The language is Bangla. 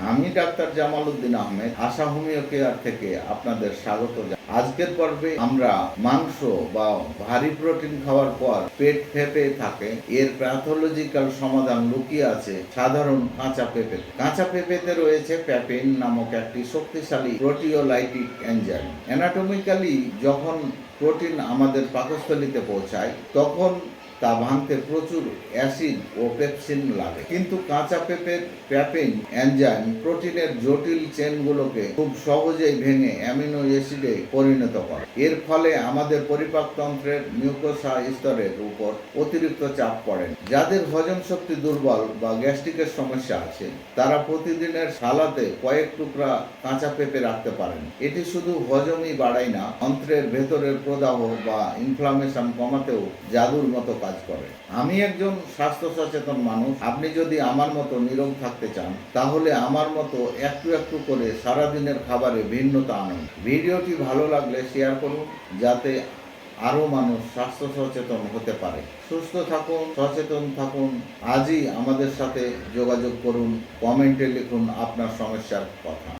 আমি ডাক্তার জামাল উদ্দিন আহমেদ, আশা হোমিও কেয়ার থেকে আপনাদের স্বাগত জানাই। আজকের পর্বে আমরা মাংস বা ভারী প্রোটিন খাওয়ার পর পেট ফেঁপে থাকে এর প্যাথোলজিক্যাল সমাধান লুকিয়ে আছে সাধারণ কাঁচা পেঁপে। কাঁচা পেঁপেতে রয়েছে প্যাপেইন নামক একটি শক্তিশালী প্রোটিওলাইটিক এনজাইম। অ্যানাটমিক্যালি যখন প্রোটিন আমাদের পাকস্থলীতে পৌঁছায় তখন তা ভাঙতে প্রচুর অ্যাসিড ও পেপসিন লাগে, কিন্তু কাঁচা পেঁপের প্যাপেইন এনজাইম প্রোটিনের জটিল চেনগুলোকে খুব সহজেই ভেঙে অ্যামিনো অ্যাসিডে পরিণত করে। এর ফলে আমাদের পরিপাকতন্ত্রের মিউকোসা স্তরের উপর অতিরিক্ত চাপ পড়ে। যাদের হজম শক্তি দুর্বল বা গ্যাস্ট্রিকের সমস্যা আছে তারা প্রতিদিনের সালাতে কয়েক টুকরা কাঁচা পেঁপে রাখতে পারেন। এটি শুধু হজমই বাড়ায় না, অন্ত্রের ভেতরের প্রদাহ বা ইনফ্লামেশন কমাতেও জাদুর মতো কাজ করে। আমি একজন স্বাস্থ্য সচেতন মানুষ। আপনি যদি আমার মতো নিরোগ থাকতে চান তাহলে আমার মতো একটু একটু করে সারাদিনের খাবারে ভিন্নতা আনুন। ভিডিওটি ভালো লাগলে শেয়ার করুন যাতে আরও মানুষ স্বাস্থ্য সচেতন হতে পারে। সুস্থ থাকুন, সচেতন থাকুন। আজই আমাদের সাথে যোগাযোগ করুন, কমেন্টে লিখুন আপনার সমস্যার কথা।